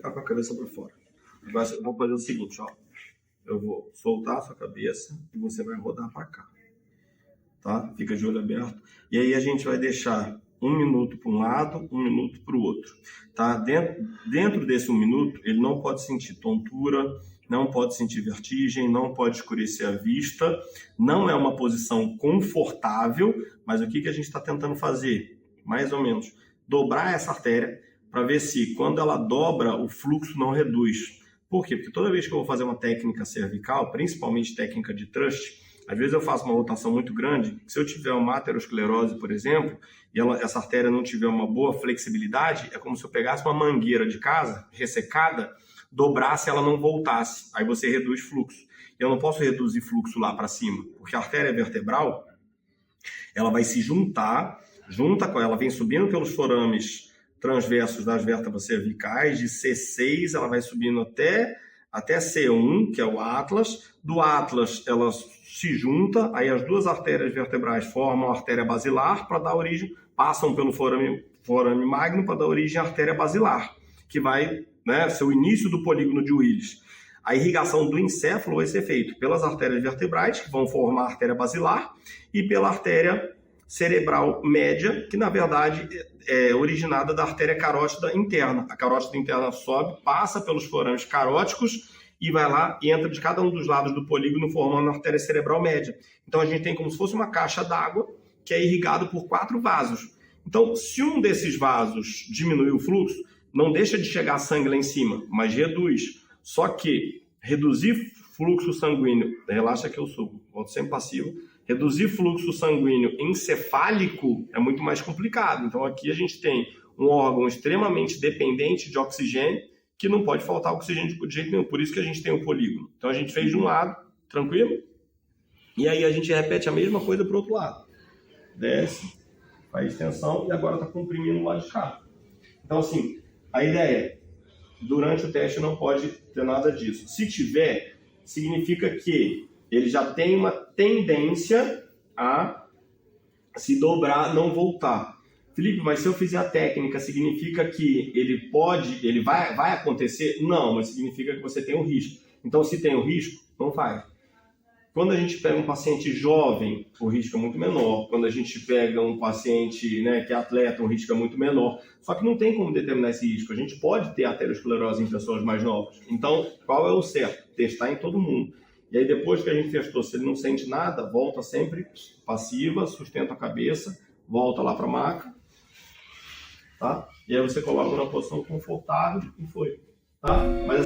ficar com a cabeça para fora. Eu vou fazer o seguinte, ó. Eu vou soltar a sua cabeça e você vai rodar para cá. Tá? Fica de olho aberto. E aí a gente vai deixar 1 minuto para um lado, 1 minuto para o outro. Tá? Dentro desse 1 minuto, ele não pode sentir tontura, não pode sentir vertigem, não pode escurecer a vista. Não é uma posição confortável, mas o que a gente está tentando fazer? Mais ou menos, dobrar essa artéria para ver se quando ela dobra, o fluxo não reduz. Por quê? Porque toda vez que eu vou fazer uma técnica cervical, principalmente técnica de thrust, às vezes eu faço uma rotação muito grande. Se eu tiver uma aterosclerose, por exemplo, e essa artéria não tiver uma boa flexibilidade, é como se eu pegasse uma mangueira de casa, ressecada, dobrasse e ela não voltasse. Aí você reduz fluxo. Eu não posso reduzir fluxo lá para cima, porque a artéria vertebral, ela vai se junta com ela, vem subindo pelos forames transversos das vértebras cervicais, de C6 ela vai subindo até C1, que é o Atlas. Do Atlas ela se junta, aí as duas artérias vertebrais formam a artéria basilar para dar origem, passam pelo forame magno para dar origem à artéria basilar, que vai, né, ser o início do polígono de Willis. A irrigação do encéfalo vai ser feita pelas artérias vertebrais, que vão formar a artéria basilar, e pela artéria cerebral média, que na verdade é originada da artéria carótida interna. A carótida interna sobe, passa pelos forames caróticos e vai lá e entra de cada um dos lados do polígono formando a artéria cerebral média. Então a gente tem como se fosse uma caixa d'água que é irrigado por 4 vasos. Então, se um desses vasos diminuir o fluxo, não deixa de chegar sangue lá em cima, mas reduz. Só que reduzir fluxo sanguíneo, relaxa que eu sou, volto sempre passivo, reduzir fluxo sanguíneo encefálico é muito mais complicado. Então aqui a gente tem um órgão extremamente dependente de oxigênio, que não pode faltar oxigênio de jeito nenhum. Por isso que a gente tem o polígono. Então a gente fez de um lado, tranquilo? E aí a gente repete a mesma coisa para o outro lado. Desce, faz extensão e agora está comprimindo o lado de cá. Então assim, a ideia é, durante o teste não pode ter nada disso. Se tiver, significa que ele já tem uma tendência a se dobrar, não voltar. Felipe, mas se eu fizer a técnica, significa que ele vai acontecer? Não, mas significa que você tem um risco. Então, se tem o risco, não faz. Quando a gente pega um paciente jovem, o risco é muito menor. Quando a gente pega um paciente, né, que é atleta, o risco é muito menor. Só que não tem como determinar esse risco. A gente pode ter aterosclerose em pessoas mais novas. Então, qual é o certo? Testar em todo mundo. E aí, depois que a gente testou, se ele não sente nada, volta sempre passiva, sustenta a cabeça, volta lá para a maca, tá? E aí você coloca numa posição confortável e foi, tá? Mas